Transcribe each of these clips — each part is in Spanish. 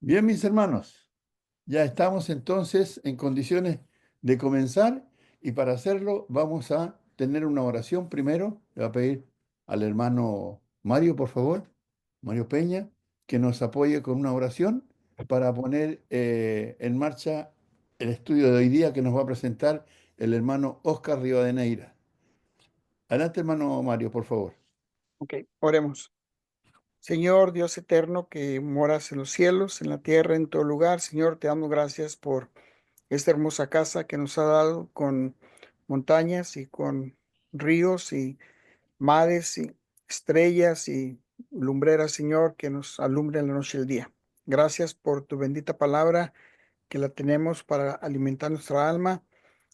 Bien, mis hermanos, ya estamos entonces en condiciones de comenzar y para hacerlo vamos a tener una oración primero. Le voy a pedir al hermano Mario, por favor, Mario Peña, que nos apoye con una oración para poner en marcha el estudio de hoy día que nos va a presentar el hermano Oscar Rivadeneira. Adelante, hermano Mario, por favor. Ok, oremos. Señor Dios eterno que moras en los cielos, en la tierra, en todo lugar, Señor, te damos gracias por esta hermosa casa que nos ha dado con montañas y con ríos y mares y estrellas y lumbreras, Señor, que nos alumbren la noche y el día. Gracias por tu bendita palabra que la tenemos para alimentar nuestra alma,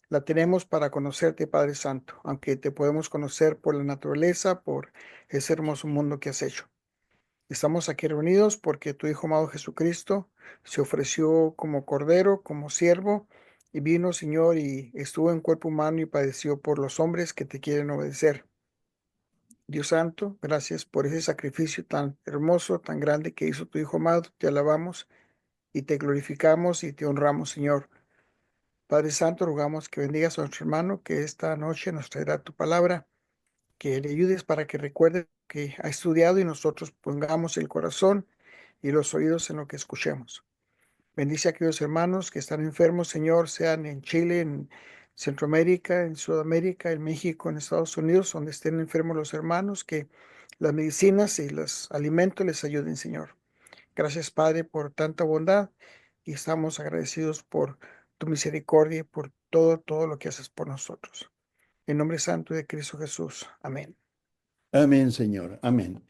la tenemos para conocerte, Padre Santo, aunque te podemos conocer por la naturaleza, por ese hermoso mundo que has hecho. Estamos aquí reunidos porque tu Hijo amado Jesucristo se ofreció como cordero, como siervo, y vino, Señor, y estuvo en cuerpo humano y padeció por los hombres que te quieren obedecer. Dios Santo, gracias por ese sacrificio tan hermoso, tan grande que hizo tu Hijo amado. Te alabamos y te glorificamos y te honramos, Señor. Padre Santo, rogamos que bendigas a nuestro hermano que esta noche nos traerá tu palabra, que le ayudes para que recuerde que ha estudiado y nosotros pongamos el corazón y los oídos en lo que escuchemos. Bendice a aquellos hermanos que están enfermos, Señor, sean en Chile, en Centroamérica, en Sudamérica, en México, en Estados Unidos, donde estén enfermos los hermanos, que las medicinas y los alimentos les ayuden, Señor. Gracias, Padre, por tanta bondad y estamos agradecidos por tu misericordia y por todo lo que haces por nosotros. En nombre santo de Cristo Jesús. Amén. Amén, Señor. Amén.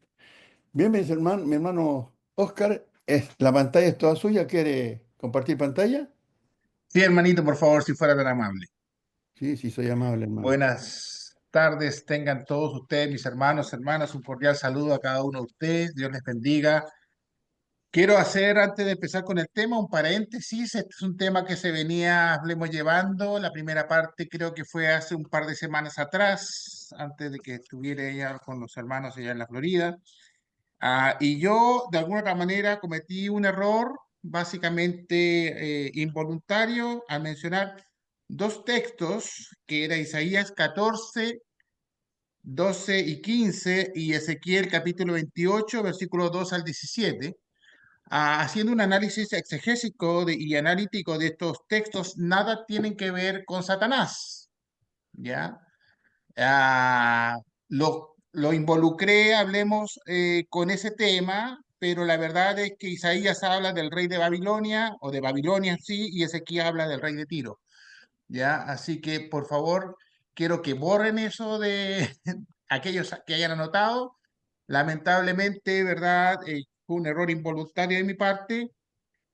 Bien, mi hermano Oscar, la pantalla es toda suya. ¿Quiere compartir pantalla? Sí, hermanito, por favor, si fuera tan amable. Sí, sí, soy amable, hermano. Buenas tardes, tengan todos ustedes, mis hermanos, hermanas, un cordial saludo a cada uno de ustedes. Dios les bendiga. Quiero hacer, antes de empezar con el tema, un paréntesis. Este es un tema que se venía, hablemos, llevando. La primera parte creo que fue hace un par de semanas atrás, antes de que estuviera ella con los hermanos allá en la Florida. Y yo, de alguna otra manera, cometí un error, básicamente involuntario, al mencionar dos textos, que era Isaías 14, 12 y 15, y Ezequiel capítulo 28, versículos 2 al 17. Haciendo un análisis exegésico y analítico de estos textos, nada tienen que ver con Satanás, ¿ya? Lo involucré, hablemos, con ese tema, pero la verdad es que Isaías habla del rey de Babilonia, o de Babilonia en sí, y Ezequiel habla del rey de Tiro, ¿ya? Así que, por favor, quiero que borren eso de aquellos que hayan anotado. Lamentablemente, ¿verdad? Fue un error involuntario de mi parte,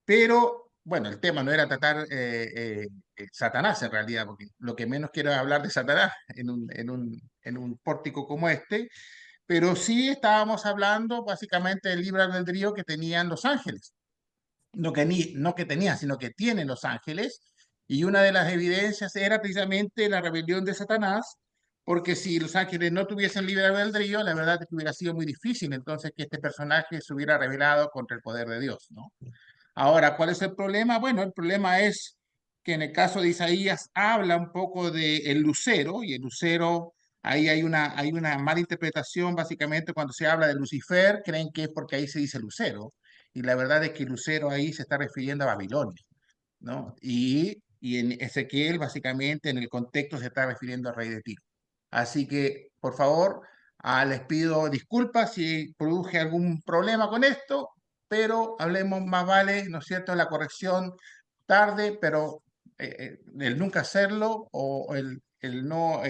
pero bueno, el tema no era tratar Satanás en realidad, porque lo que menos quiero es hablar de Satanás en un pórtico como este, pero sí estábamos hablando básicamente del libre albedrío que tenían los ángeles. No que tenían, sino que tienen los ángeles. Y una de las evidencias era precisamente la rebelión de Satanás, porque si los ángeles no tuviesen libre albedrío, la verdad es que hubiera sido muy difícil entonces que este personaje se hubiera rebelado contra el poder de Dios, ¿no? Ahora, ¿cuál es el problema? Bueno, el problema es que en el caso de Isaías habla un poco de el lucero, y el lucero, ahí hay una mala interpretación, básicamente cuando se habla de Lucifer, creen que es porque ahí se dice lucero, y la verdad es que lucero ahí se está refiriendo a Babilonia, ¿no? Y en Ezequiel, básicamente, en el contexto se está refiriendo al rey de Tiro. Así que, por favor, les pido disculpas si produje algún problema con esto, pero hablemos más vale, ¿no es cierto?, la corrección tarde, pero el nunca hacerlo o el no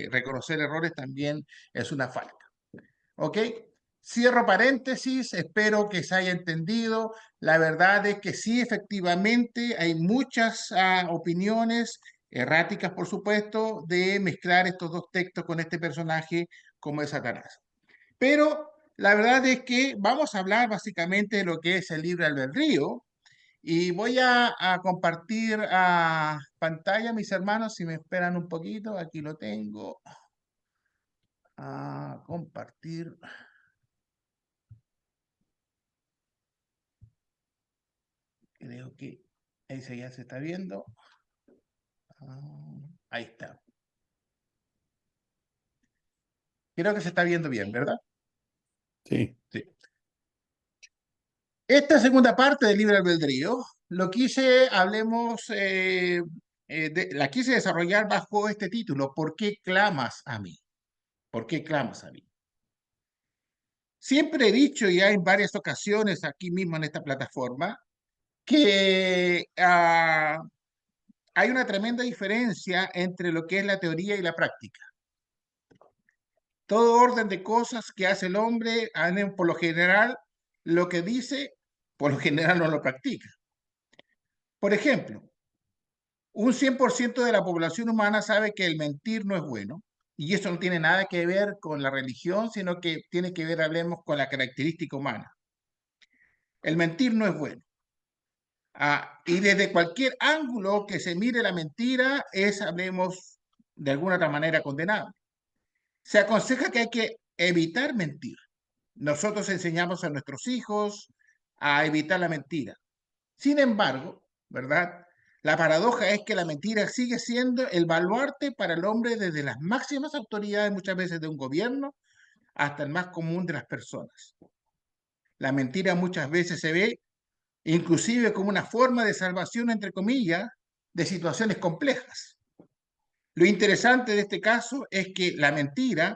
reconocer errores también es una falta. ¿Ok? Cierro paréntesis, espero que se haya entendido. La verdad es que sí, efectivamente, hay muchas opiniones erráticas, por supuesto, de mezclar estos dos textos con este personaje como es Satanás. Pero la verdad es que vamos a hablar básicamente de lo que es el libre albedrío y voy a compartir pantalla, mis hermanos, si me esperan un poquito, aquí lo tengo. A compartir. Creo que ese ya se está viendo. Ahí está. Creo que se está viendo bien, ¿verdad? Sí. Sí. Esta segunda parte del libre albedrío la quise desarrollar bajo este título: ¿Por qué clamas a mí? ¿Por qué clamas a mí? Siempre he dicho ya en varias ocasiones aquí mismo en esta plataforma que hay una tremenda diferencia entre lo que es la teoría y la práctica. Todo orden de cosas que hace el hombre, por lo general, lo que dice, por lo general no lo practica. Por ejemplo, un 100% de la población humana sabe que el mentir no es bueno, y eso no tiene nada que ver con la religión, sino que tiene que ver, hablemos, con la característica humana. El mentir no es bueno. Y desde cualquier ángulo que se mire la mentira es, hablemos, de alguna otra manera condenable. Se aconseja que hay que evitar mentir. Nosotros enseñamos a nuestros hijos a evitar la mentira. Sin embargo, ¿verdad? La paradoja es que la mentira sigue siendo el baluarte para el hombre, desde las máximas autoridades, muchas veces de un gobierno, hasta el más común de las personas. La mentira muchas veces se ve inclusive como una forma de salvación, entre comillas, de situaciones complejas. Lo interesante de este caso es que la mentira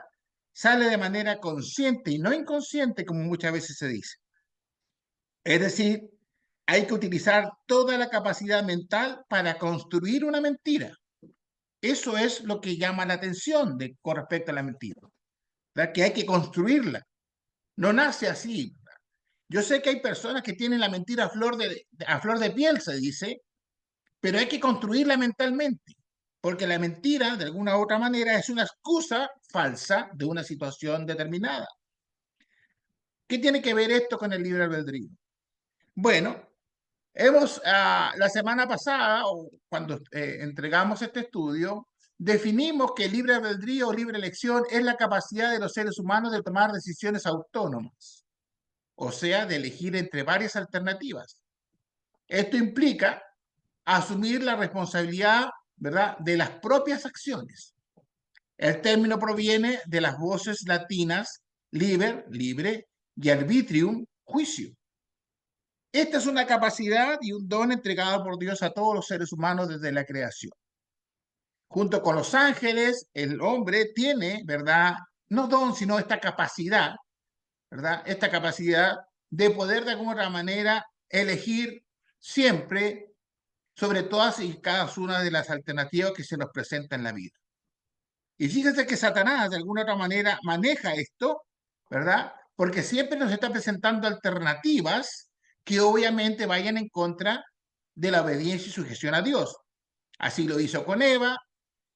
sale de manera consciente y no inconsciente, como muchas veces se dice. Es decir, hay que utilizar toda la capacidad mental para construir una mentira. Eso es lo que llama la atención con respecto a la mentira, ¿verdad? Que hay que construirla. No nace así. Yo sé que hay personas que tienen la mentira a flor de piel, se dice, pero hay que construirla mentalmente, porque la mentira, de alguna u otra manera, es una excusa falsa de una situación determinada. ¿Qué tiene que ver esto con el libre albedrío? Bueno, la semana pasada, o cuando entregamos este estudio, definimos que el libre albedrío o libre elección es la capacidad de los seres humanos de tomar decisiones autónomas, o sea, de elegir entre varias alternativas. Esto implica asumir la responsabilidad, ¿verdad?, de las propias acciones. El término proviene de las voces latinas liber, libre, y arbitrium, juicio. Esta es una capacidad y un don entregado por Dios a todos los seres humanos desde la creación. Junto con los ángeles, el hombre tiene, ¿verdad?, no don, sino esta capacidad, ¿verdad?, esta capacidad de poder de alguna otra manera elegir siempre sobre todas y cada una de las alternativas que se nos presentan en la vida. Y fíjense que Satanás de alguna otra manera maneja esto, ¿verdad? Porque siempre nos está presentando alternativas que obviamente vayan en contra de la obediencia y sujeción a Dios. Así lo hizo con Eva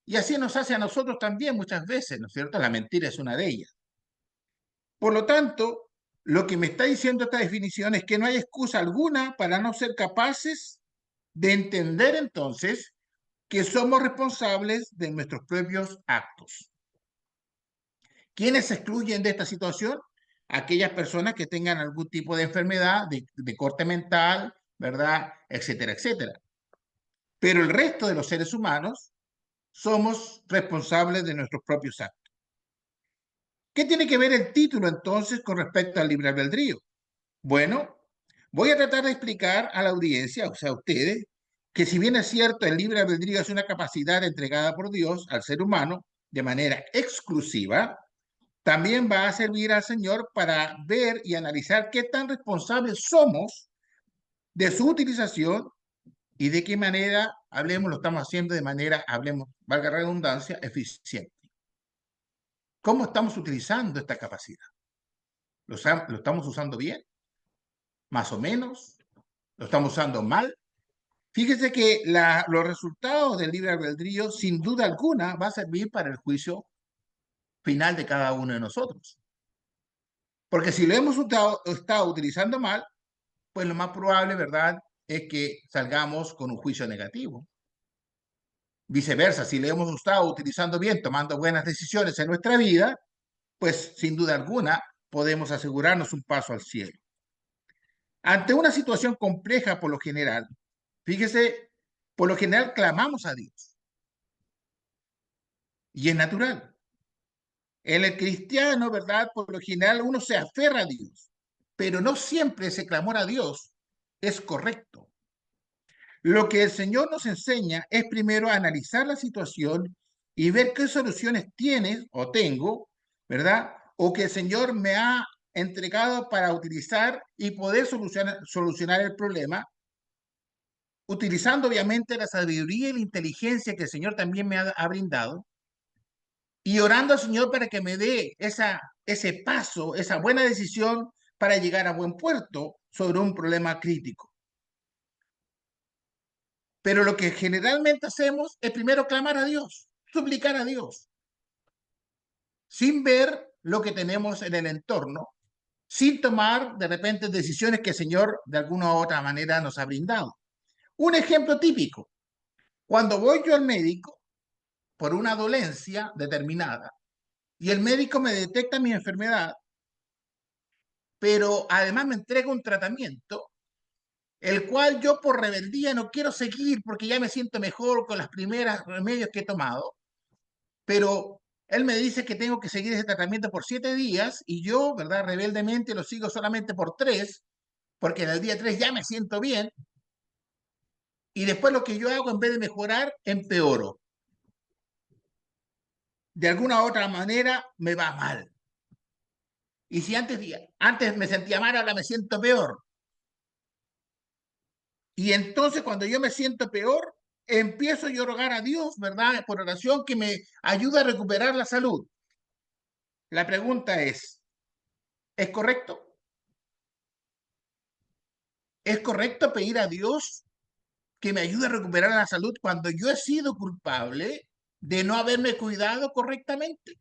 y así nos hace a nosotros también muchas veces, ¿no es cierto? La mentira es una de ellas. Por lo tanto, lo que me está diciendo esta definición es que no hay excusa alguna para no ser capaces de entender entonces que somos responsables de nuestros propios actos. ¿Quiénes se excluyen de esta situación? Aquellas personas que tengan algún tipo de enfermedad de corte mental, ¿verdad? Etcétera, etcétera. Pero el resto de los seres humanos somos responsables de nuestros propios actos. ¿Qué tiene que ver el título entonces con respecto al libre albedrío? Bueno, voy a tratar de explicar a la audiencia, o sea, a ustedes, que si bien es cierto, el libre albedrío es una capacidad entregada por Dios al ser humano de manera exclusiva, también va a servir al Señor para ver y analizar qué tan responsables somos de su utilización y de qué manera, hablemos, lo estamos haciendo de manera, hablemos, valga la redundancia, eficiente. ¿Cómo estamos utilizando esta capacidad? ¿Lo estamos usando bien? ¿Más o menos? ¿Lo estamos usando mal? Fíjese que los resultados del libre albedrío, sin duda alguna, va a servir para el juicio final de cada uno de nosotros. Porque si lo hemos estado utilizando mal, pues lo más probable, ¿verdad?, es que salgamos con un juicio negativo. Viceversa, si lo hemos estado utilizando bien, tomando buenas decisiones en nuestra vida, pues sin duda alguna podemos asegurarnos un paso al cielo. Ante una situación compleja por lo general, Fíjese, por lo general clamamos a Dios. Y es natural. En el cristiano, ¿verdad? Por lo general uno se aferra a Dios, pero no siempre ese clamor a Dios es correcto. Lo que el Señor nos enseña es primero analizar la situación y ver qué soluciones tienes o tengo, ¿verdad? O que el Señor me ha entregado para utilizar y poder solucionar el problema, utilizando obviamente la sabiduría y la inteligencia que el Señor también me ha brindado, y orando al Señor para que me dé ese paso, esa buena decisión para llegar a buen puerto sobre un problema crítico. Pero lo que generalmente hacemos es primero clamar a Dios, suplicar a Dios, sin ver lo que tenemos en el entorno, sin tomar de repente decisiones que el Señor de alguna u otra manera nos ha brindado. Un ejemplo típico, cuando voy yo al médico por una dolencia determinada y el médico me detecta mi enfermedad, pero además me entrega un tratamiento, el cual yo por rebeldía no quiero seguir porque ya me siento mejor con las primeras remedios que he tomado, pero él me dice que tengo que seguir ese tratamiento por 7 días y yo, ¿verdad? Rebeldemente lo sigo solamente por 3, porque en el día 3 ya me siento bien y después lo que yo hago en vez de mejorar, empeoro. De alguna u otra manera me va mal. Y si antes me sentía mal, ahora me siento peor. Y entonces cuando yo me siento peor, empiezo yo a rogar a Dios, ¿verdad? Por oración que me ayude a recuperar la salud. La pregunta ¿es correcto? ¿Es correcto pedir a Dios que me ayude a recuperar la salud cuando yo he sido culpable de no haberme cuidado correctamente?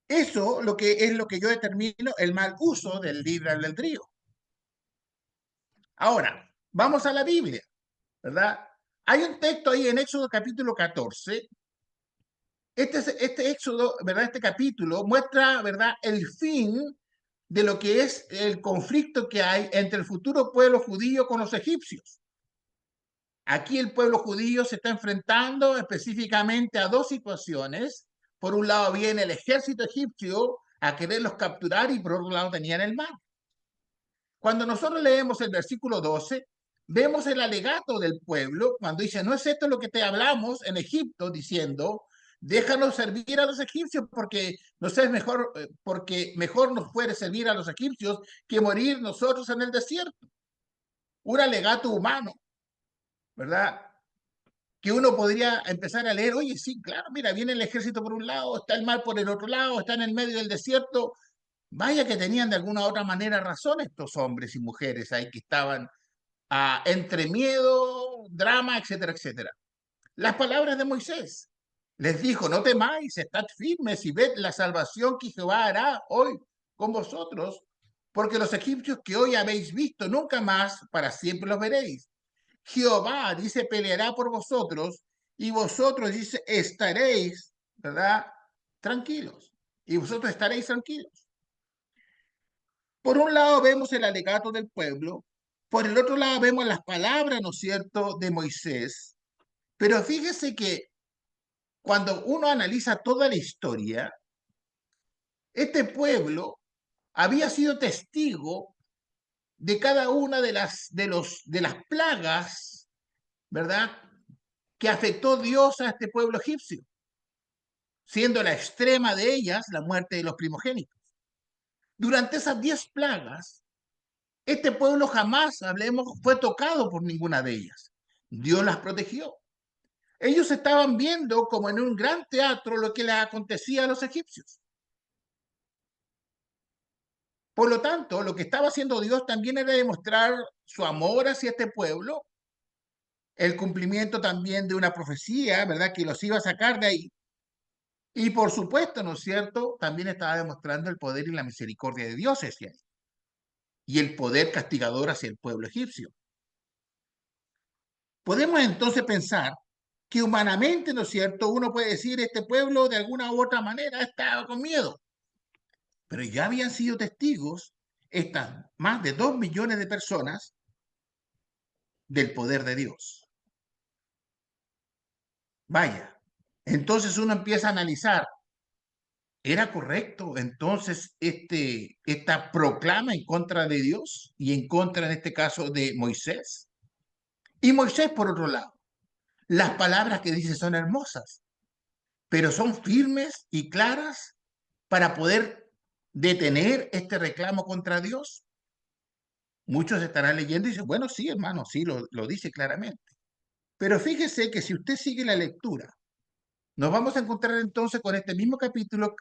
Eso es lo que yo determino el mal uso del libre albedrío. Ahora, vamos a la Biblia, ¿verdad? Hay un texto ahí en Éxodo capítulo 14. Este Éxodo, ¿verdad? Este capítulo muestra, ¿verdad? El fin de lo que es el conflicto que hay entre el futuro pueblo judío con los egipcios. Aquí el pueblo judío se está enfrentando específicamente a dos situaciones. Por un lado viene el ejército egipcio a quererlos capturar y por otro lado tenían el mar. Cuando nosotros leemos el versículo 12, vemos el alegato del pueblo cuando dice, no es esto lo que te hablamos en Egipto, diciendo, déjanos servir a los egipcios porque mejor nos puede servir a los egipcios que morir nosotros en el desierto. Un alegato humano, ¿verdad? Que uno podría empezar a leer, oye, sí, claro, mira, viene el ejército por un lado, está el mar por el otro lado, está en el medio del desierto. Vaya que tenían de alguna u otra manera razón estos hombres y mujeres ahí que estaban entre miedo, drama, etcétera, etcétera. Las palabras de Moisés. Les dijo, no temáis, estad firmes y ved la salvación que Jehová hará hoy con vosotros, porque los egipcios que hoy habéis visto, nunca más para siempre los veréis. Jehová, dice, peleará por vosotros y vosotros, dice, estaréis, ¿verdad? Tranquilos. Y vosotros estaréis tranquilos. Por un lado vemos el alegato del pueblo, por el otro lado vemos las palabras, ¿no es cierto?, de Moisés. Pero fíjese que cuando uno analiza toda la historia, este pueblo había sido testigo de cada una de las plagas, ¿verdad?, que afectó Dios a este pueblo egipcio, siendo la extrema de ellas la muerte de los primogénitos. Durante esas 10 plagas, este pueblo jamás, hablemos, fue tocado por ninguna de ellas. Dios las protegió. Ellos estaban viendo como en un gran teatro lo que les acontecía a los egipcios. Por lo tanto, lo que estaba haciendo Dios también era demostrar su amor hacia este pueblo, el cumplimiento también de una profecía, ¿verdad?, que los iba a sacar de ahí. Y por supuesto, ¿no es cierto?, también estaba demostrando el poder y la misericordia de Dios hacia él y el poder castigador hacia el pueblo egipcio. Podemos entonces pensar que humanamente, ¿no es cierto?, uno puede decir, este pueblo de alguna u otra manera estaba con miedo, pero ya habían sido testigos estas más de 2 millones de personas del poder de Dios. Vaya, entonces uno empieza a analizar, ¿era correcto entonces esta proclama en contra de Dios y en contra, en este caso, de Moisés? Y Moisés, por otro lado, las palabras que dice son hermosas, pero son firmes y claras para poder detener este reclamo contra Dios. Muchos estarán leyendo y dicen, bueno, sí, hermano, sí, lo dice claramente. Pero fíjese que si usted sigue la lectura, nos vamos a encontrar entonces con este mismo capítulo,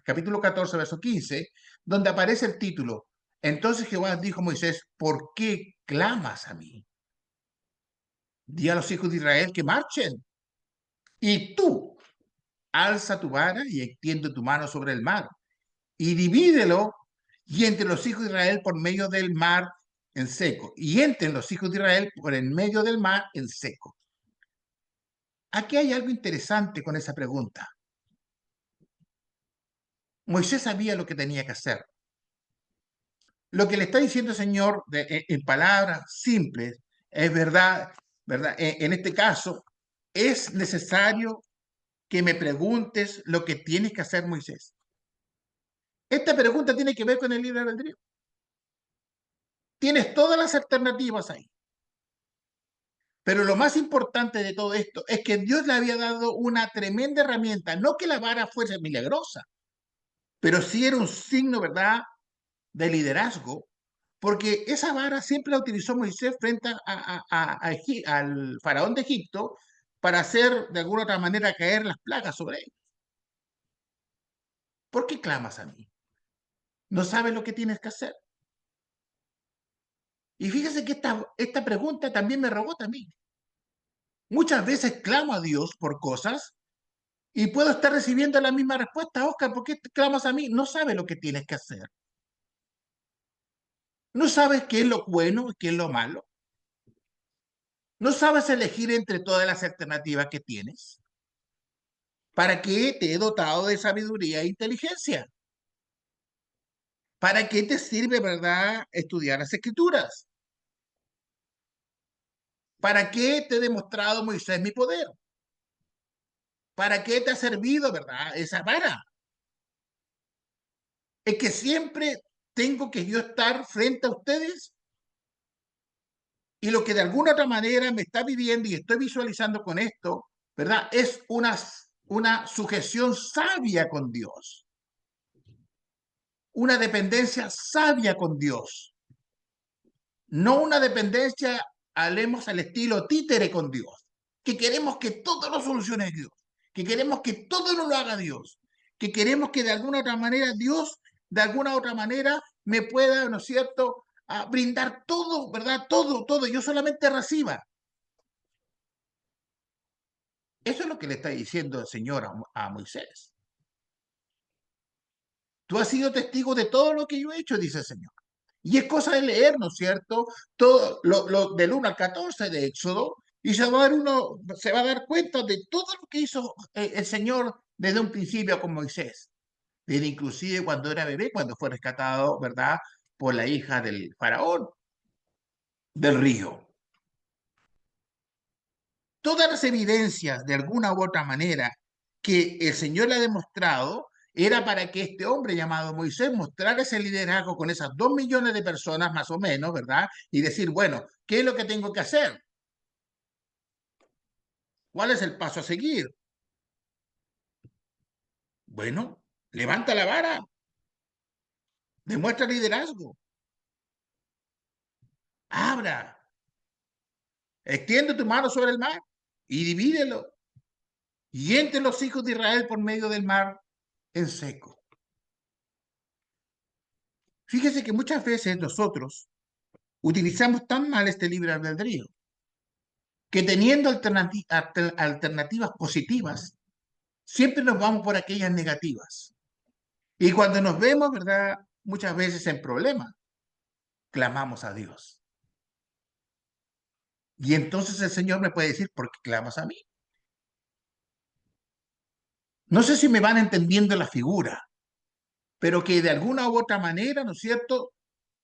capítulo 14, verso 15, donde aparece el título. Entonces Jehová dijo a Moisés, ¿por qué clamas a mí? Di a los hijos de Israel que marchen. Y tú, alza tu vara y extiende tu mano sobre el mar y divídelo y entre los hijos de Israel por medio del mar en seco y entre los hijos de Israel por en medio del mar en seco. Aquí hay algo interesante con esa pregunta. Moisés sabía lo que tenía que hacer. Lo que le está diciendo el Señor en palabras simples es verdad, ¿verdad? En este caso, es necesario que me preguntes lo que tienes que hacer, Moisés. Esta pregunta tiene que ver con el libre albedrío. Tienes todas las alternativas ahí. Pero lo más importante de todo esto es que Dios le había dado una tremenda herramienta. No que la vara fuese milagrosa, pero sí era un signo, ¿verdad?, de liderazgo, porque esa vara siempre la utilizó Moisés frente al faraón de Egipto para hacer de alguna otra manera caer las plagas sobre él. ¿Por qué clamas a mí? ¿No sabes lo que tienes que hacer? Y fíjese que esta pregunta también me robó también. Muchas veces clamo a Dios por cosas y puedo estar recibiendo la misma respuesta. Oscar, ¿por qué clamas a mí? No sabes lo que tienes que hacer. No sabes qué es lo bueno y qué es lo malo. No sabes elegir entre todas las alternativas que tienes. ¿Para qué te he dotado de sabiduría e inteligencia? ¿Para qué te sirve, verdad, estudiar las escrituras? ¿Para qué te he demostrado, Moisés, mi poder? ¿Para qué te ha servido, verdad, esa vara? Es que siempre tengo que yo estar frente a ustedes y lo que de alguna otra manera me está pidiendo y estoy visualizando con esto, ¿verdad? Es una sujeción sabia con Dios, una dependencia sabia con Dios, no una dependencia, hablemos al estilo títere con Dios, que queremos que todo lo solucione Dios, que queremos que todo lo haga Dios, que queremos que de alguna otra manera Dios, de alguna otra manera, me pueda, ¿no es cierto?, a brindar todo, ¿verdad? Todo, todo, yo solamente reciba. Eso es lo que le está diciendo el Señor a Moisés. Tú has sido testigo de todo lo que yo he hecho, dice el Señor. Y es cosa de leer, ¿no es cierto? Todo lo del 1 al 14 de Éxodo, y se va a dar cuenta de todo lo que hizo el Señor desde un principio con Moisés. Desde inclusive cuando era bebé, cuando fue rescatado, ¿verdad?, por la hija del faraón, del río. Todas las evidencias, de alguna u otra manera, que el Señor le ha demostrado, era para que este hombre llamado Moisés mostrara ese liderazgo con esas 2 millones de personas, más o menos, ¿verdad? Y decir, bueno, ¿qué es lo que tengo que hacer? ¿Cuál es el paso a seguir? Bueno, levanta la vara, demuestra liderazgo, abra, extiende tu mano sobre el mar y divídelo. Y entre los hijos de Israel por medio del mar en seco. Fíjese que muchas veces nosotros utilizamos tan mal este libre albedrío que teniendo alternativas positivas, siempre nos vamos por aquellas negativas. Y cuando nos vemos, ¿verdad?, muchas veces en problemas, clamamos a Dios. Y entonces el Señor me puede decir, ¿por qué clamas a mí? No sé si me van entendiendo la figura, pero que de alguna u otra manera, ¿no es cierto?,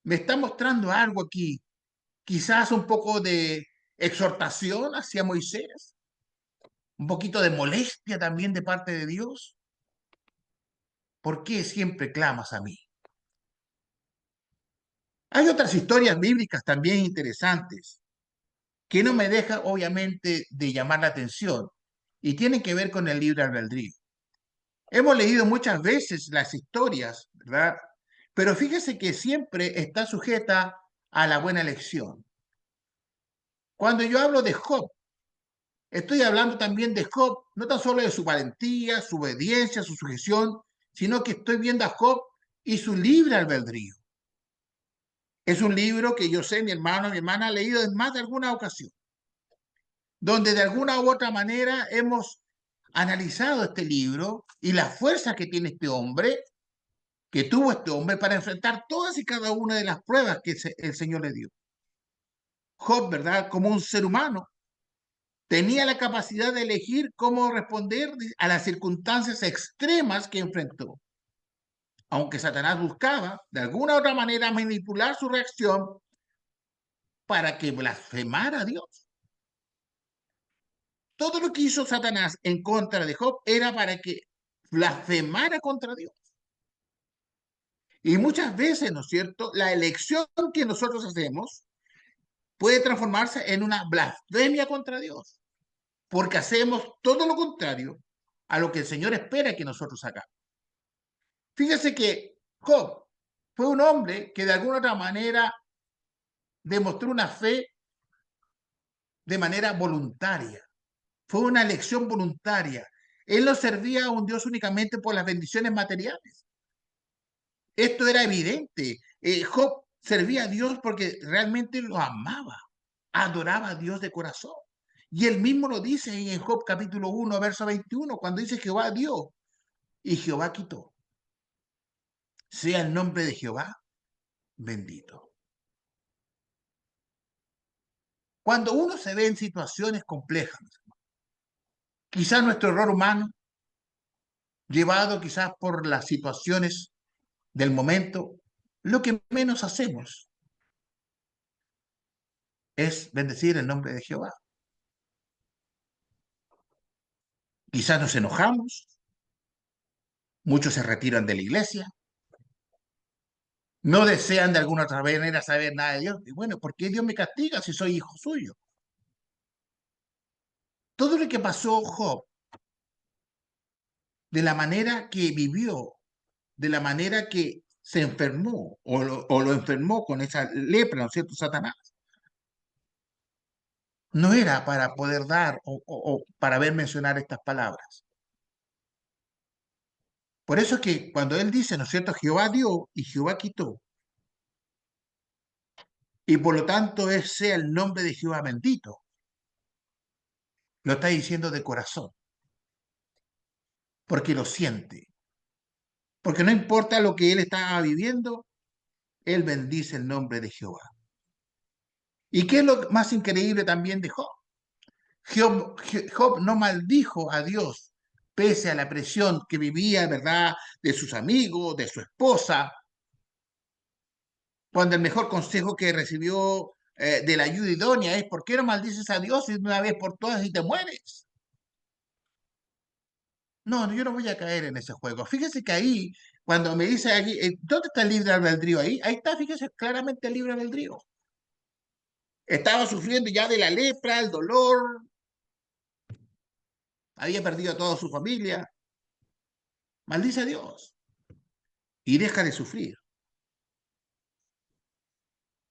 me está mostrando algo aquí quizás un poco de exhortación hacia Moisés, un poquito de molestia también de parte de Dios. ¿Por qué siempre clamas a mí? Hay otras historias bíblicas también interesantes que no me dejan obviamente de llamar la atención y tienen que ver con el libre albedrío. Hemos leído muchas veces las historias, ¿verdad? Pero fíjese que siempre está sujeta a la buena elección. Cuando yo hablo de Job, estoy hablando también de Job, no tan solo de su valentía, su obediencia, su sujeción, sino que estoy viendo a Job y su libre albedrío. Es un libro que yo sé, mi hermano, mi hermana ha leído en más de alguna ocasión, donde de alguna u otra manera hemos analizado este libro y la fuerza que tiene este hombre, que tuvo este hombre para enfrentar todas y cada una de las pruebas que el Señor le dio. Job, ¿verdad? Como un ser humano, tenía la capacidad de elegir cómo responder a las circunstancias extremas que enfrentó. Aunque Satanás buscaba, de alguna u otra manera, manipular su reacción para que blasfemara a Dios. Todo lo que hizo Satanás en contra de Job era para que blasfemara contra Dios. Y muchas veces, ¿no es cierto?, la elección que nosotros hacemos puede transformarse en una blasfemia contra Dios, porque hacemos todo lo contrario a lo que el Señor espera que nosotros hagamos. Fíjese que Job fue un hombre que de alguna otra manera demostró una fe de manera voluntaria. Fue una elección voluntaria. Él no servía a un Dios únicamente por las bendiciones materiales. Esto era evidente. Job servía a Dios porque realmente lo amaba, adoraba a Dios de corazón. Y él mismo lo dice en Job capítulo 1, verso 21, cuando dice Jehová dio y Jehová quitó. Sea el nombre de Jehová bendito. Cuando uno se ve en situaciones complejas, quizás nuestro error humano, llevado quizás por las situaciones del momento, lo que menos hacemos es bendecir el nombre de Jehová. Quizás nos enojamos, muchos se retiran de la iglesia, no desean de alguna otra manera saber nada de Dios. Y bueno, ¿por qué Dios me castiga si soy hijo suyo? Todo lo que pasó Job, de la manera que vivió, de la manera que se enfermó o lo enfermó con esa lepra, ¿no es cierto?, Satanás, no era para poder dar o para ver mencionar estas palabras. Por eso es que cuando él dice, ¿no es cierto?, Jehová dio y Jehová quitó, y por lo tanto sea el nombre de Jehová bendito, lo está diciendo de corazón, porque lo siente, porque no importa lo que él estaba viviendo, él bendice el nombre de Jehová. ¿Y qué es lo más increíble también de Job? Job no maldijo a Dios pese a la presión que vivía, ¿verdad?, de sus amigos, de su esposa, cuando el mejor consejo que recibió de la ayuda idónea es: ¿por qué no maldices a Dios y de una vez por todas y te mueres? No, yo no voy a caer en ese juego. Fíjese que ahí, cuando me dice aquí, ¿dónde está el libre albedrío ahí? Ahí está, fíjese claramente el libre albedrío. Estaba sufriendo ya de la lepra, el dolor, había perdido a toda su familia. Maldice a Dios y deja de sufrir.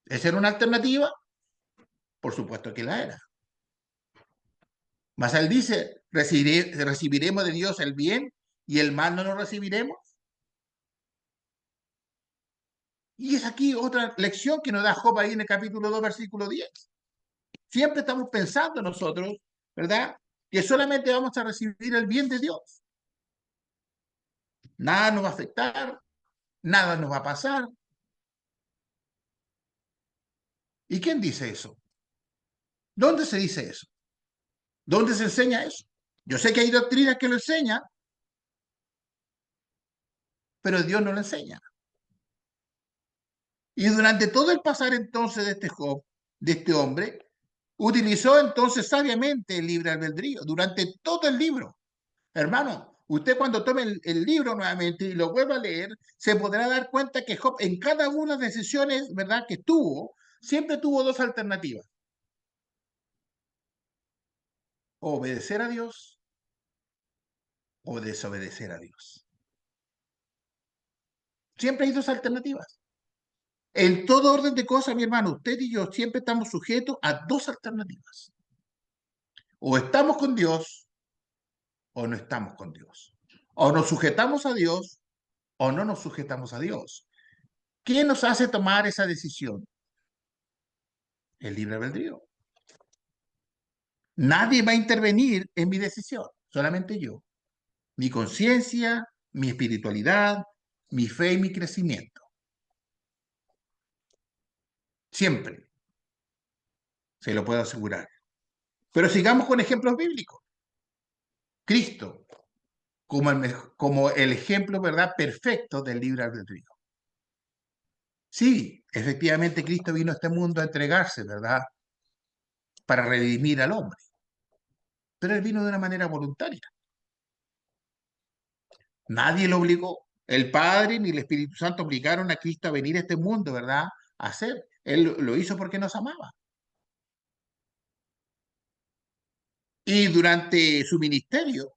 ¿Esa era una alternativa? Por supuesto que la era. Mas él dice, recibiremos de Dios el bien y el mal no lo recibiremos. Y es aquí otra lección que nos da Job ahí en el capítulo 2, versículo 10. Siempre estamos pensando nosotros, ¿verdad?, que solamente vamos a recibir el bien de Dios. Nada nos va a afectar, nada nos va a pasar. ¿Y quién dice eso? ¿Dónde se dice eso? ¿Dónde se enseña eso? Yo sé que hay doctrinas que lo enseñan, pero Dios no lo enseña. Y durante todo el pasar entonces de este Job, de este hombre, utilizó entonces sabiamente el libre albedrío durante todo el libro. Hermano, usted cuando tome el libro nuevamente y lo vuelva a leer, se podrá dar cuenta que Job en cada una de las decisiones, ¿verdad?, que tuvo, siempre tuvo dos alternativas. Obedecer a Dios o desobedecer a Dios. Siempre hay dos alternativas. En todo orden de cosas, mi hermano, usted y yo siempre estamos sujetos a dos alternativas. O estamos con Dios o no estamos con Dios. O nos sujetamos a Dios o no nos sujetamos a Dios. ¿Qué nos hace tomar esa decisión? El libre albedrío. Nadie va a intervenir en mi decisión, solamente yo. Mi conciencia, mi espiritualidad, mi fe y mi crecimiento. Siempre, se lo puedo asegurar. Pero sigamos con ejemplos bíblicos. Cristo, como el ejemplo, ¿verdad?, perfecto del libre albedrío. Sí, efectivamente Cristo vino a este mundo a entregarse, ¿verdad?, para redimir al hombre. Pero Él vino de una manera voluntaria. Nadie lo obligó. El Padre ni el Espíritu Santo obligaron a Cristo a venir a este mundo, ¿verdad?, a hacer. Él lo hizo porque nos amaba. Y durante su ministerio,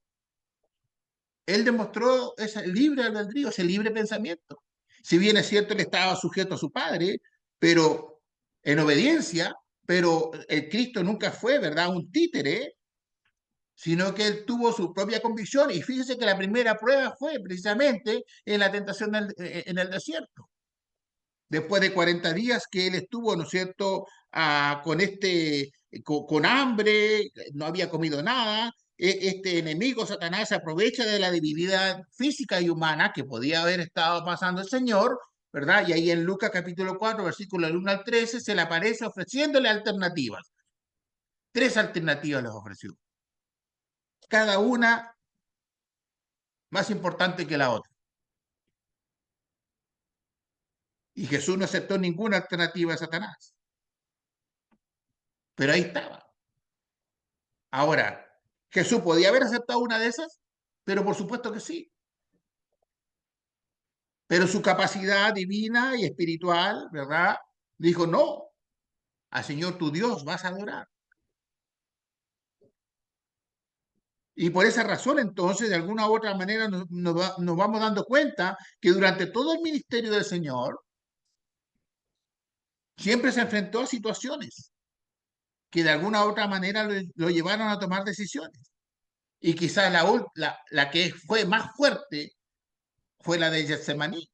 Él demostró ese libre albedrío, ese libre pensamiento. Si bien es cierto, Él estaba sujeto a su Padre, pero en obediencia, pero el Cristo nunca fue, ¿verdad?, un títere, sino que Él tuvo su propia convicción. Y fíjese que la primera prueba fue precisamente en la tentación en el desierto. Después de 40 días que él estuvo, ¿no es cierto?, con hambre, no había comido nada. Este enemigo, Satanás, se aprovecha de la debilidad física y humana que podía haber estado pasando el Señor, ¿verdad? Y ahí en Lucas capítulo 4, versículo del 1 al 13, se le aparece ofreciéndole alternativas. 3 alternativas les ofreció. Cada una más importante que la otra. Y Jesús no aceptó ninguna alternativa de Satanás. Pero ahí estaba. Ahora, ¿Jesús podía haber aceptado una de esas? Pero por supuesto que sí. Pero su capacidad divina y espiritual, ¿verdad?, dijo, no, al Señor tu Dios vas a adorar. Y por esa razón, entonces, de alguna u otra manera, nos vamos dando cuenta que durante todo el ministerio del Señor, siempre se enfrentó a situaciones que de alguna u otra manera lo llevaron a tomar decisiones. Y quizás la que fue más fuerte fue la de Getsemaní,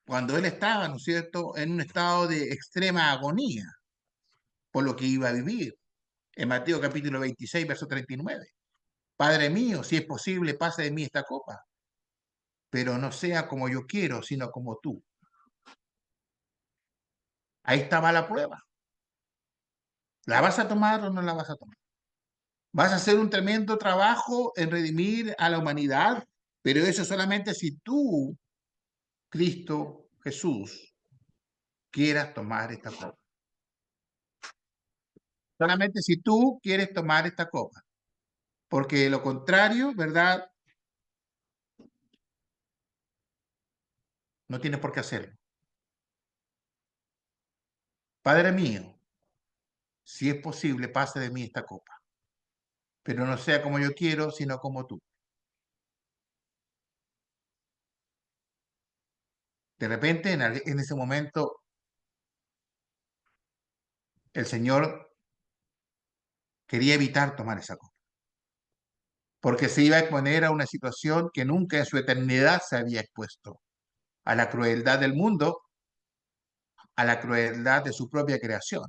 cuando él estaba, ¿no es cierto?, en un estado de extrema agonía por lo que iba a vivir. En Mateo capítulo 26, verso 39. Padre mío, si es posible, pase de mí esta copa, pero no sea como yo quiero, sino como tú. Ahí estaba la prueba. ¿La vas a tomar o no la vas a tomar? Vas a hacer un tremendo trabajo en redimir a la humanidad, pero eso solamente si tú, Cristo Jesús, quieras tomar esta copa. Solamente si tú quieres tomar esta copa. Porque de lo contrario, ¿verdad?, no tienes por qué hacerlo. Padre mío, si es posible, pase de mí esta copa, pero no sea como yo quiero, sino como tú. De repente, en ese momento, el Señor quería evitar tomar esa copa, porque se iba a exponer a una situación que nunca en su eternidad se había expuesto, a la crueldad del mundo, a la crueldad de su propia creación.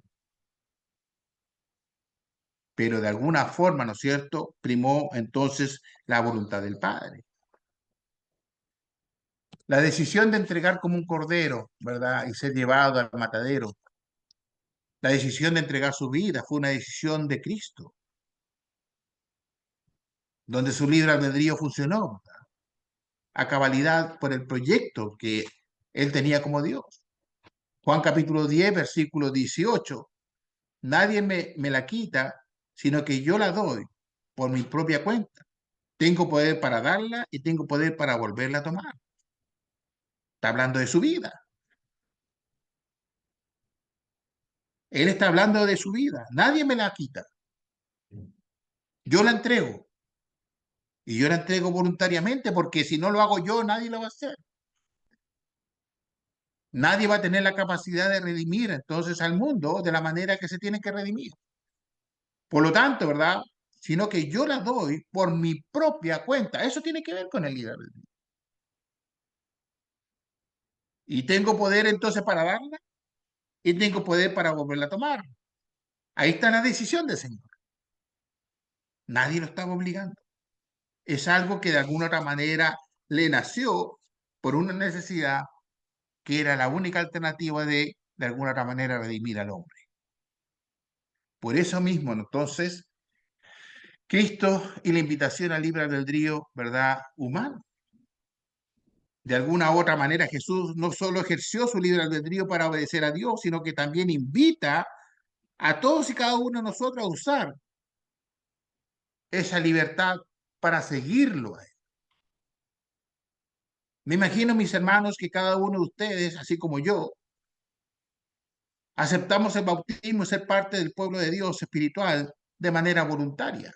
Pero de alguna forma, ¿no es cierto?, primó entonces la voluntad del Padre. La decisión de entregar como un cordero, ¿verdad?, y ser llevado al matadero. La decisión de entregar su vida fue una decisión de Cristo, donde su libre albedrío funcionó a cabalidad por el proyecto que él tenía como Dios. Juan capítulo 10, versículo 18. Nadie me la quita, sino que yo la doy por mi propia cuenta. Tengo poder para darla y tengo poder para volverla a tomar. Está hablando de su vida. Él está hablando de su vida. Nadie me la quita. Yo la entrego. Y yo la entrego voluntariamente porque si no lo hago yo, nadie lo va a hacer. Nadie va a tener la capacidad de redimir entonces al mundo de la manera que se tiene que redimir. Por lo tanto, ¿verdad? Sino que yo la doy por mi propia cuenta. Eso tiene que ver con el libre albedrío. Y tengo poder entonces para darla y tengo poder para volverla a tomar. Ahí está la decisión del Señor. Nadie lo estaba obligando. Es algo que de alguna otra manera le nació por una necesidad que era la única alternativa de alguna otra manera, redimir al hombre. Por eso mismo, entonces, Cristo y la invitación al libre albedrío, ¿verdad? Humano. De alguna u otra manera, Jesús no solo ejerció su libre albedrío para obedecer a Dios, sino que también invita a todos y cada uno de nosotros a usar esa libertad para seguirlo a Él. Me imagino, mis hermanos, que cada uno de ustedes, así como yo, aceptamos el bautismo y ser parte del pueblo de Dios espiritual de manera voluntaria.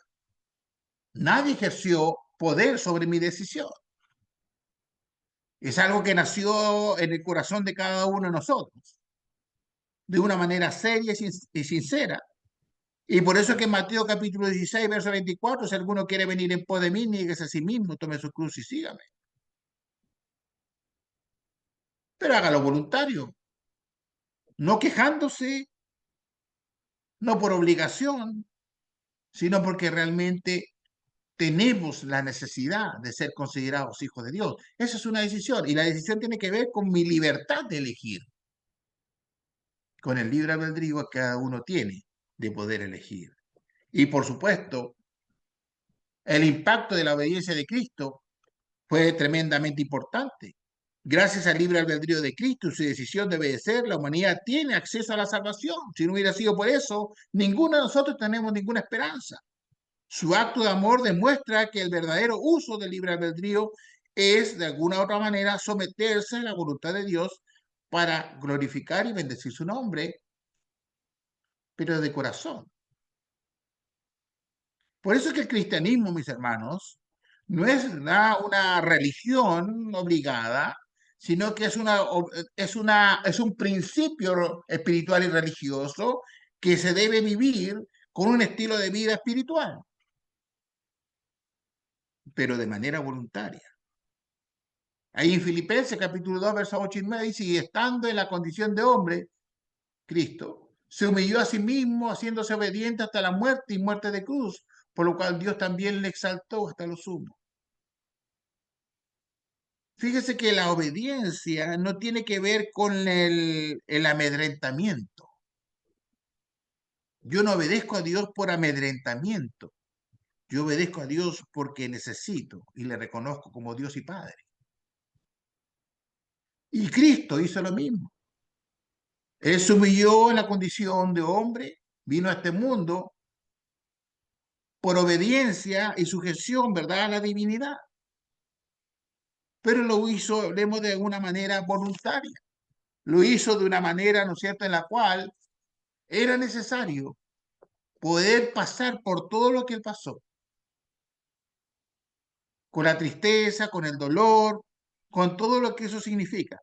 Nadie ejerció poder sobre mi decisión. Es algo que nació en el corazón de cada uno de nosotros, de una manera seria y sincera. Y por eso que en Mateo capítulo 16, verso 24, si alguno quiere venir en pos de mí, nieguese a sí mismo, tome su cruz y sígame. Pero hágalo voluntario, no quejándose, no por obligación, sino porque realmente tenemos la necesidad de ser considerados hijos de Dios. Esa es una decisión y la decisión tiene que ver con mi libertad de elegir, con el libre albedrío que cada uno tiene de poder elegir. Y por supuesto, el impacto de la obediencia de Cristo fue tremendamente importante. Gracias al libre albedrío de Cristo y su decisión de obedecer, la humanidad tiene acceso a la salvación. Si no hubiera sido por eso, ninguno de nosotros tenemos ninguna esperanza. Su acto de amor demuestra que el verdadero uso del libre albedrío es, de alguna u otra manera, someterse a la voluntad de Dios para glorificar y bendecir su nombre, pero de corazón. Por eso es que el cristianismo, mis hermanos, no es una religión obligada, sino que es un principio espiritual y religioso que se debe vivir con un estilo de vida espiritual, pero de manera voluntaria. Ahí en Filipenses capítulo 2, versos 8 y 9 dice, y estando en la condición de hombre, Cristo se humilló a sí mismo, haciéndose obediente hasta la muerte y muerte de cruz, por lo cual Dios también le exaltó hasta lo sumo. Fíjese que la obediencia no tiene que ver con el amedrentamiento. Yo no obedezco a Dios por amedrentamiento. Yo obedezco a Dios porque necesito y le reconozco como Dios y Padre. Y Cristo hizo lo mismo. Él se humilló en la condición de hombre, vino a este mundo por obediencia y sujeción, ¿verdad?, a la divinidad. Pero lo hizo, hablemos, de una manera voluntaria. Lo hizo de una manera, ¿no es cierto?, en la cual era necesario poder pasar por todo lo que él pasó, con la tristeza, con el dolor, con todo lo que eso significa,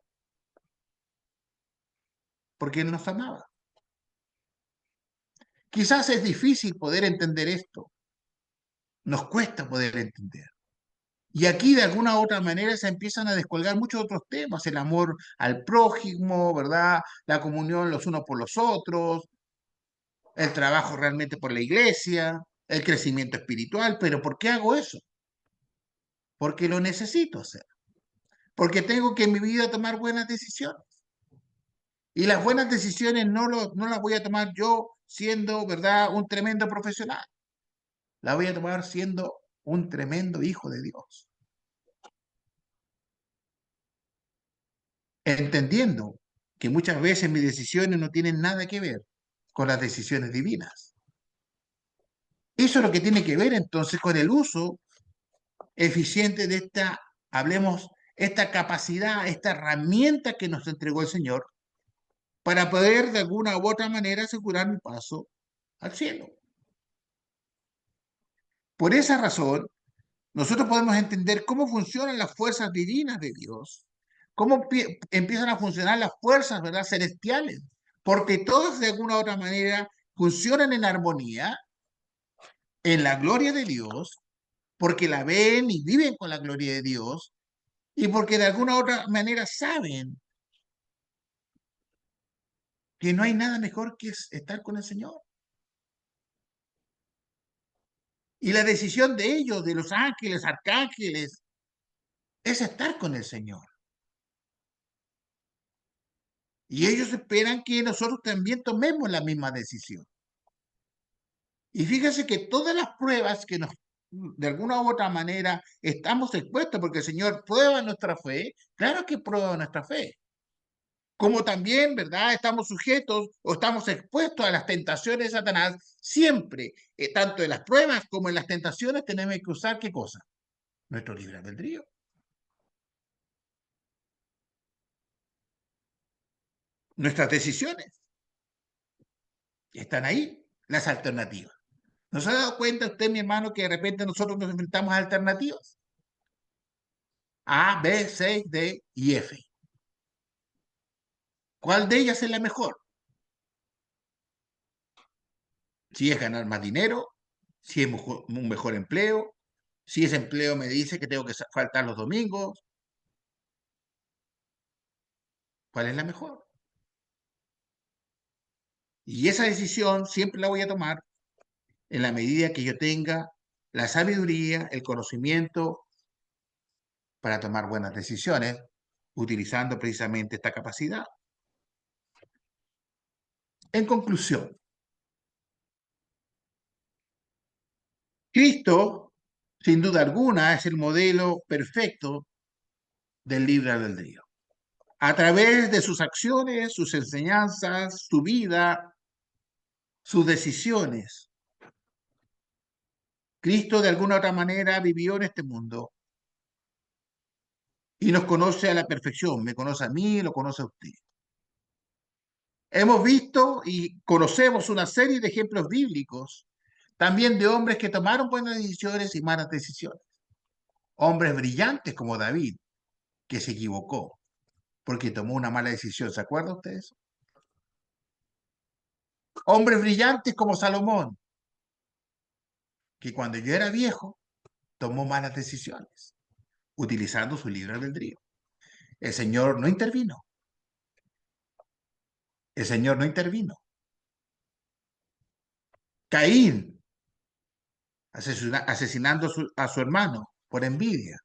porque él nos amaba. Quizás es difícil poder entender esto, nos cuesta poder entender. Y aquí de alguna u otra manera se empiezan a descolgar muchos otros temas, el amor al prójimo, ¿verdad? La comunión los unos por los otros, el trabajo realmente por la iglesia, el crecimiento espiritual. Pero ¿por qué hago eso? Porque lo necesito hacer, porque tengo que en mi vida tomar buenas decisiones. Y las buenas decisiones no las voy a tomar yo siendo, ¿verdad?, un tremendo profesional. Las voy a tomar siendo un tremendo hijo de Dios. Entendiendo que muchas veces mis decisiones no tienen nada que ver con las decisiones divinas. Eso es lo que tiene que ver entonces con el uso eficiente de esta, hablemos, esta capacidad, esta herramienta que nos entregó el Señor para poder de alguna u otra manera asegurar un paso al cielo. Por esa razón, nosotros podemos entender cómo funcionan las fuerzas divinas de Dios, cómo empiezan a funcionar las fuerzas, ¿verdad?, celestiales, porque todas de alguna u otra manera funcionan en armonía, en la gloria de Dios, porque la ven y viven con la gloria de Dios, y porque de alguna u otra manera saben que no hay nada mejor que estar con el Señor. Y la decisión de ellos, de los ángeles, arcángeles, es estar con el Señor. Y ellos esperan que nosotros también tomemos la misma decisión. Y fíjense que todas las pruebas que nos, de alguna u otra manera, estamos expuestos, porque el Señor prueba nuestra fe, claro que prueba nuestra fe. Como también, ¿verdad? Estamos sujetos o estamos expuestos a las tentaciones de Satanás, siempre, tanto en las pruebas como en las tentaciones, tenemos que usar ¿qué cosa? Nuestro libre albedrío. Nuestras decisiones están ahí, las alternativas. ¿No se ha dado cuenta usted, mi hermano, que de repente nosotros nos enfrentamos a alternativas? A, B, C, D y F. ¿Cuál de ellas es la mejor? Si es ganar más dinero, si es un mejor empleo, si ese empleo me dice que tengo que faltar los domingos. ¿Cuál es la mejor? Y esa decisión siempre la voy a tomar en la medida que yo tenga la sabiduría, el conocimiento para tomar buenas decisiones, utilizando precisamente esta capacidad. En conclusión, Cristo, sin duda alguna, es el modelo perfecto del libre albedrío. A través de sus acciones, sus enseñanzas, su vida, sus decisiones, Cristo de alguna otra manera vivió en este mundo y nos conoce a la perfección. Me conoce a mí, lo conoce a usted. Hemos visto y conocemos una serie de ejemplos bíblicos, también de hombres que tomaron buenas decisiones y malas decisiones. Hombres brillantes como David, que se equivocó porque tomó una mala decisión. ¿Se acuerda usted de eso? Hombres brillantes como Salomón, que cuando yo era viejo tomó malas decisiones, utilizando su libre albedrío. El Señor no intervino. El Señor no intervino. Caín, asesinando a su hermano por envidia,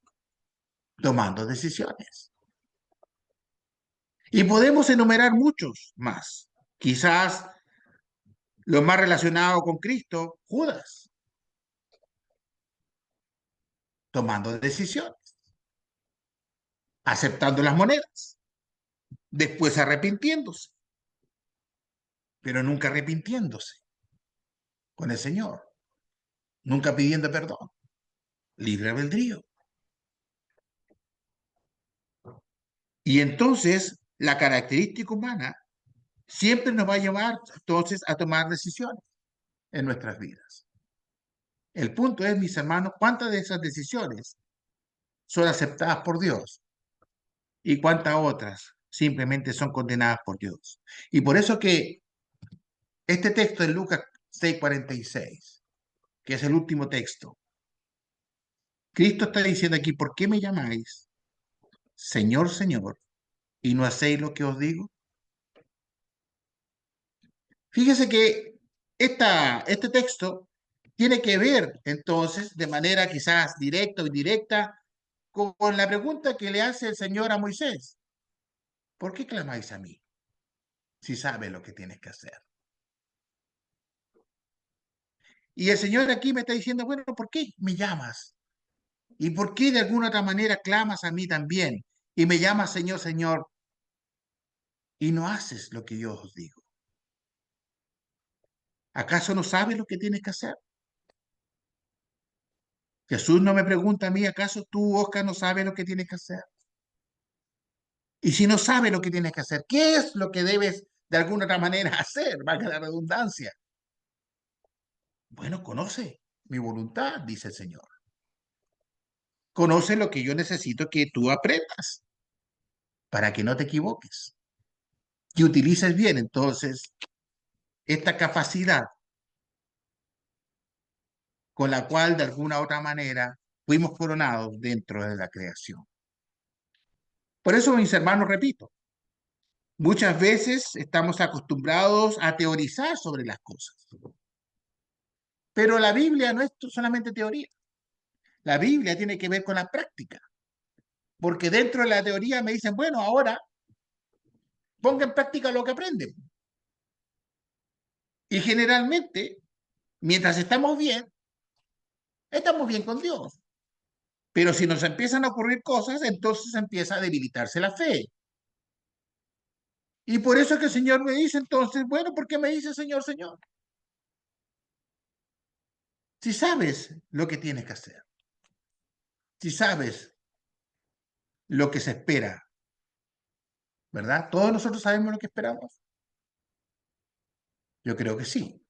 tomando decisiones. Y podemos enumerar muchos más. Quizás lo más relacionado con Cristo, Judas, tomando decisiones, aceptando las monedas, después arrepintiéndose, pero nunca arrepintiéndose con el Señor, nunca pidiendo perdón. Libre albedrío. Y entonces la característica humana siempre nos va a llevar entonces a tomar decisiones en nuestras vidas. El punto es, mis hermanos, cuántas de esas decisiones son aceptadas por Dios y cuántas otras simplemente son condenadas por Dios. Y por eso que este texto de Lucas 6:46, que es el último texto, Cristo está diciendo aquí, ¿por qué me llamáis Señor, Señor, y no hacéis lo que os digo? Fíjese que este texto tiene que ver entonces de manera quizás directa o indirecta con la pregunta que le hace el Señor a Moisés. ¿Por qué clamáis a mí si sabes lo que tienes que hacer? Y el Señor aquí me está diciendo, bueno, ¿por qué me llamas? ¿Y por qué de alguna otra manera clamas a mí también? Y me llamas Señor, Señor. y no haces lo que yo os digo? ¿Acaso no sabes lo que tienes que hacer? Jesús no me pregunta a mí, ¿acaso tú, Oscar, no sabes lo que tienes que hacer? Y si no sabes lo que tienes que hacer, ¿qué es lo que debes de alguna otra manera hacer? Valga la redundancia. Bueno, conoce mi voluntad, dice el Señor. Conoce lo que yo necesito que tú aprendas para que no te equivoques. Que utilices bien entonces esta capacidad con la cual de alguna otra manera fuimos coronados dentro de la creación. Por eso, mis hermanos, repito, muchas veces estamos acostumbrados a teorizar sobre las cosas, pero la Biblia no es solamente teoría. La Biblia tiene que ver con la práctica, porque dentro de la teoría me dicen, bueno, ahora ponga en práctica lo que aprenden. Y generalmente, mientras estamos bien con Dios. Pero si nos empiezan a ocurrir cosas, entonces empieza a debilitarse la fe. Y por eso es que el Señor me dice entonces, bueno, ¿por qué me dice Señor, Señor? Si sabes lo que tienes que hacer, si sabes lo que se espera, ¿verdad? ¿Todos nosotros sabemos lo que esperamos? Yo creo que sí.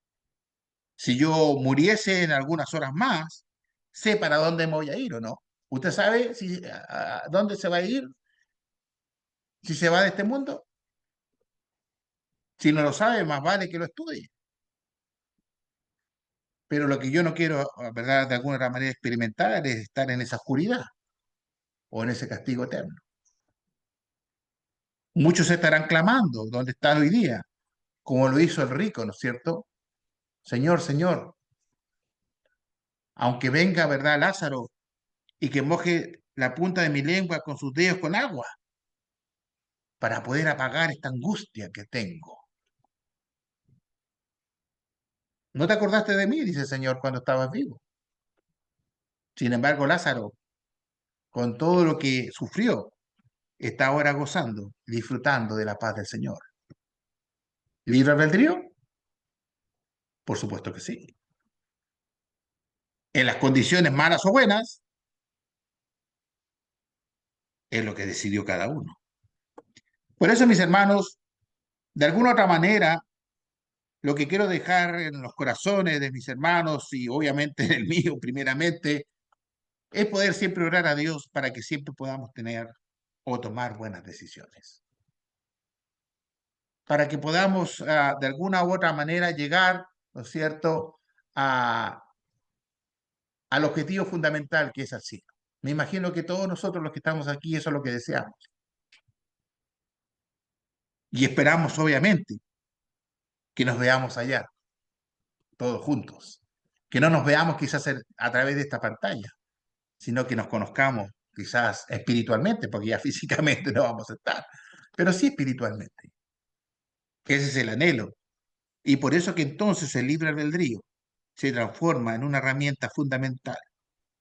Si yo muriese en algunas horas más, sé para dónde me voy a ir o no. ¿Usted sabe a dónde se va a ir si se va de este mundo? Si no lo sabe, más vale que lo estudie. Pero lo que yo no quiero, ¿verdad? De alguna otra manera experimentar es estar en esa oscuridad o en ese castigo eterno. Muchos estarán clamando, ¿dónde está hoy día? Como lo hizo el rico, ¿no es cierto? Señor, Señor, aunque venga, ¿verdad? Lázaro y que moje la punta de mi lengua con sus dedos con agua para poder apagar esta angustia que tengo. ¿No te acordaste de mí? Dice el Señor cuando estabas vivo. Sin embargo, Lázaro, con todo lo que sufrió, está ahora gozando, disfrutando de la paz del Señor. ¿Libre albedrío? Por supuesto que sí. En las condiciones malas o buenas, es lo que decidió cada uno. Por eso, mis hermanos, de alguna otra manera, lo que quiero dejar en los corazones de mis hermanos y obviamente en el mío primeramente, es poder siempre orar a Dios para que siempre podamos tener o tomar buenas decisiones. Para que podamos de alguna u otra manera llegar, ¿no es cierto?, al objetivo fundamental que es el cielo. Me imagino que todos nosotros los que estamos aquí, eso es lo que deseamos. Y esperamos, obviamente, que nos veamos allá, todos juntos. Que no nos veamos quizás a través de esta pantalla, sino que nos conozcamos quizás espiritualmente, porque ya físicamente no vamos a estar, pero sí espiritualmente. Ese es el anhelo. Y por eso que entonces el libre albedrío se transforma en una herramienta fundamental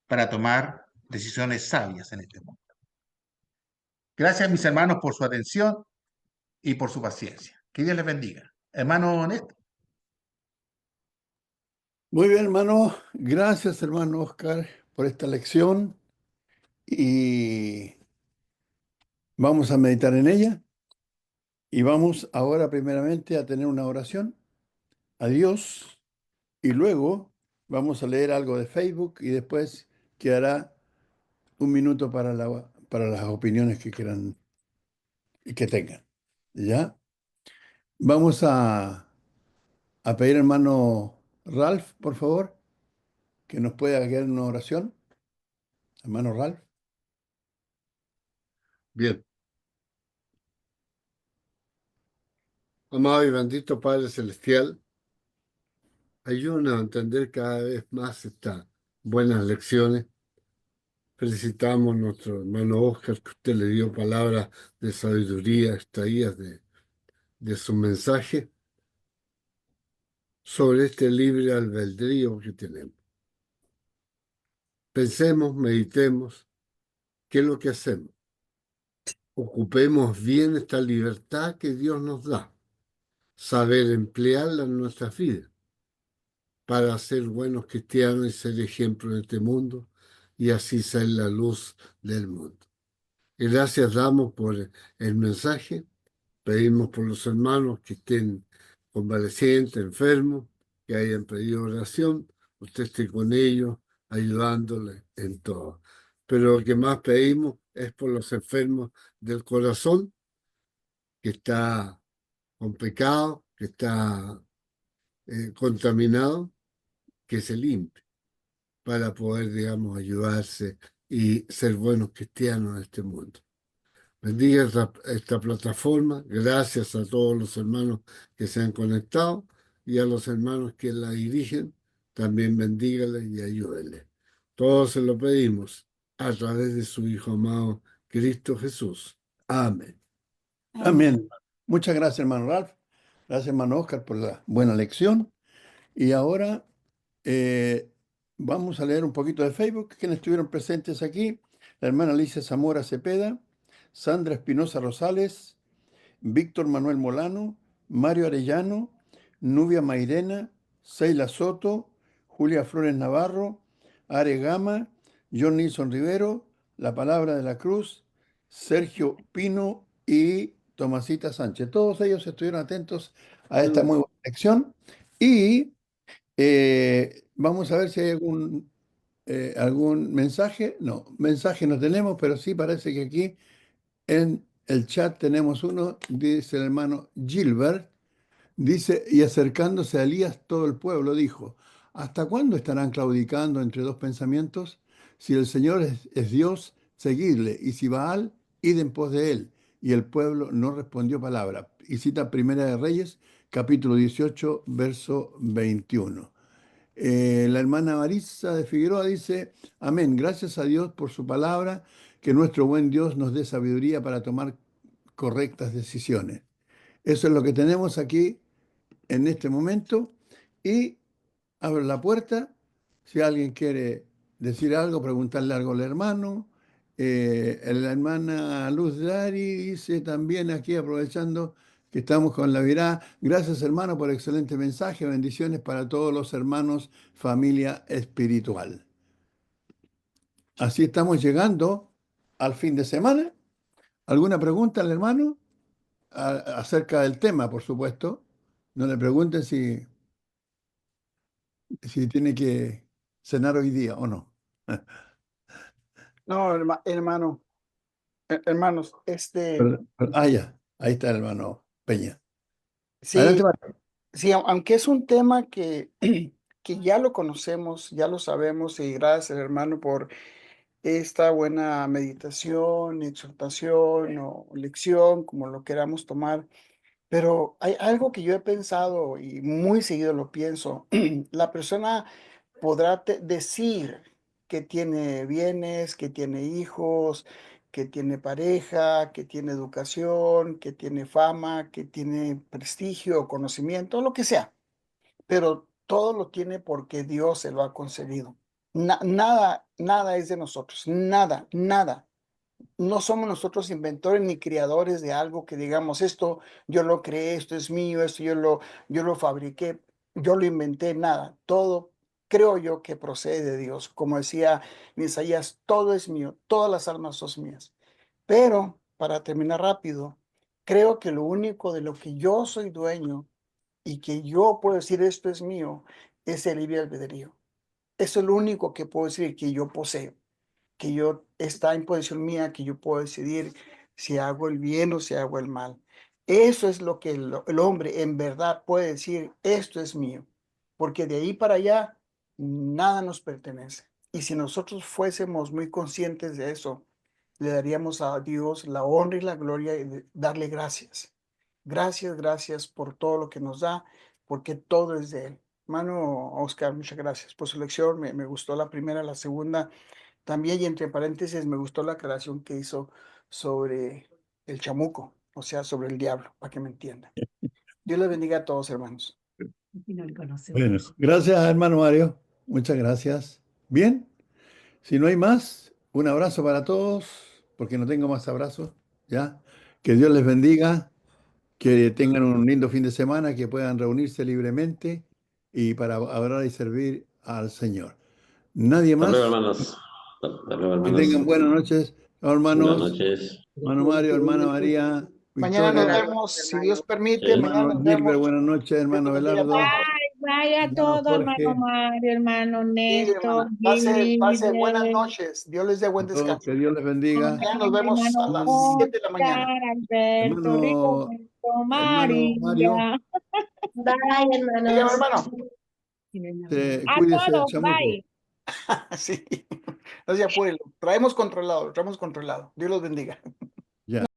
para tomar decisiones sabias en este mundo. Gracias, mis hermanos, por su atención y por su paciencia. Que Dios les bendiga. Hermano Néstor. Muy bien, hermano. Gracias, hermano Oscar, por esta lección y vamos a meditar en ella y vamos ahora primeramente a tener una oración a Dios y luego vamos a leer algo de Facebook y después quedará un minuto para las opiniones que quieran y que tengan. ¿Ya? Vamos a pedir, hermano Ralph, por favor, que nos pueda guiar en una oración. Hermano Ralph. Bien, amado y bendito Padre Celestial, ayúdanos a entender cada vez más estas buenas lecciones. Felicitamos a nuestro hermano Oscar, que usted le dio palabras de sabiduría extraídas de su mensaje sobre este libre albedrío que tenemos. Pensemos, meditemos, qué es lo que hacemos. ocupemos bien esta libertad que Dios nos da, saber emplearla en nuestras vidas para ser buenos cristianos y ser ejemplo en este mundo y así ser la luz del mundo. Y gracias damos por el mensaje, pedimos por los hermanos que estén convalecientes, enfermos, que hayan pedido oración, usted esté con ellos, ayudándoles en todo. Pero lo que más pedimos es por los enfermos del corazón, que está con pecado, que está contaminado, que se limpie para poder, digamos, ayudarse y ser buenos cristianos en este mundo. Bendiga esta plataforma, gracias a todos los hermanos que se han conectado y a los hermanos que la dirigen, también bendígale y ayúdenle. Todos se lo pedimos a través de su Hijo amado, Cristo Jesús. Amén. Amén. Muchas gracias, hermano Ralph. Gracias, hermano Oscar, por la buena lección. Y ahora vamos a leer un poquito de Facebook, quienes estuvieron presentes aquí. La hermana Alicia Zamora Cepeda, Sandra Espinosa Rosales, Víctor Manuel Molano, Mario Arellano, Nubia Mairena, Seila Soto, Julia Flores Navarro, Are Gama, John Nilson Rivero, La Palabra de la Cruz, Sergio Pino y Tomasita Sánchez. Todos ellos estuvieron atentos a esta muy buena lección y vamos a ver si hay algún mensaje. No, mensaje no tenemos, pero sí parece que aquí en el chat tenemos uno, dice el hermano Gilbert, dice, y acercándose a Elías todo el pueblo dijo, ¿hasta cuándo estarán claudicando entre dos pensamientos? Si el Señor es Dios, seguidle, y si Baal, id en pos de él. Y el pueblo no respondió palabra. Y cita Primera de Reyes, capítulo 18, verso 21. La hermana Marisa de Figueroa dice, amén, gracias a Dios por su palabra, que nuestro buen Dios nos dé sabiduría para tomar correctas decisiones. Eso es lo que tenemos aquí en este momento y abro la puerta. Si alguien quiere decir algo, preguntarle algo al hermano. La hermana Luz Dari dice también aquí, aprovechando que estamos con la virá, gracias hermano por excelente mensaje, bendiciones para todos los hermanos, familia espiritual. Así estamos llegando al fin de semana. ¿Alguna pregunta al hermano? Acerca del tema, por supuesto. No le pregunten si tiene que cenar hoy día o no. No, hermanos, Ya, ahí está el hermano Peña. Adelante, sí, Mario. sí, aunque es un tema que, que ya lo conocemos, ya lo sabemos, y gracias, hermano, por esta buena meditación, exhortación o lección, como lo queramos tomar. Pero hay algo que yo he pensado y muy seguido lo pienso. La persona podrá decir que tiene bienes, que tiene hijos, que tiene pareja, que tiene educación, que tiene fama, que tiene prestigio, conocimiento, lo que sea, pero todo lo tiene porque Dios se lo ha concedido. Nada es de nosotros, nada. No somos nosotros inventores ni creadores de algo que digamos, esto yo lo creé, esto es mío, esto yo lo fabriqué, yo lo inventé, nada. Todo creo yo que procede de Dios. Como decía en Isaías, todo es mío, todas las almas son mías. Pero, para terminar rápido, creo que lo único de lo que yo soy dueño y que yo puedo decir esto es mío, es el libre albedrío. Eso es lo único que puedo decir que yo poseo, que yo está en posición mía, que yo puedo decidir si hago el bien o si hago el mal. Eso es lo que el hombre en verdad puede decir, esto es mío, porque de ahí para allá nada nos pertenece. Y si nosotros fuésemos muy conscientes de eso, le daríamos a Dios la honra y la gloria y darle gracias. Gracias por todo lo que nos da, porque todo es de Él. Mano Oscar, muchas gracias por su lección. Me gustó la primera, la segunda también, y entre paréntesis, me gustó la aclaración que hizo sobre el chamuco, o sea, sobre el diablo, para que me entiendan. Dios les bendiga a todos, hermanos. Bueno, gracias, hermano Mario. Muchas gracias. Bien, si no hay más, un abrazo para todos, porque no tengo más abrazos. ¿ya? Que Dios les bendiga, que tengan un lindo fin de semana, que puedan reunirse libremente y para adorar y servir al Señor. Nadie Hasta luego, más. hermanos. Hasta luego, Que tengan hermanos. buenas noches, Buenas hermanos. noches. Hermano Mario, hermana María, Mañana nos Victoria, vemos, si Dios permite, Sí. mañana hermano nos Gilbert, vemos. buenas noches, Dios hermano los bendiga a Belardo, todos. Vaya hermano todo, hermano Jorge, Mario, hermano Sí, Néstor, hermana. Pase buenas Gilbert, noches. Dios les dé buen a todos, descanso. que Dios les bendiga. Mañana nos vemos a hermano las 7 de la mañana. Oscar, Alberto, Hermano, Rigoberto, hermano Mario, María. Bye, Dígame, hermanos. hermano. A cuídese, todos, chamuco. bye. Sí. No se apure. Lo traemos controlado, lo traemos controlado. Dios los bendiga. Ya.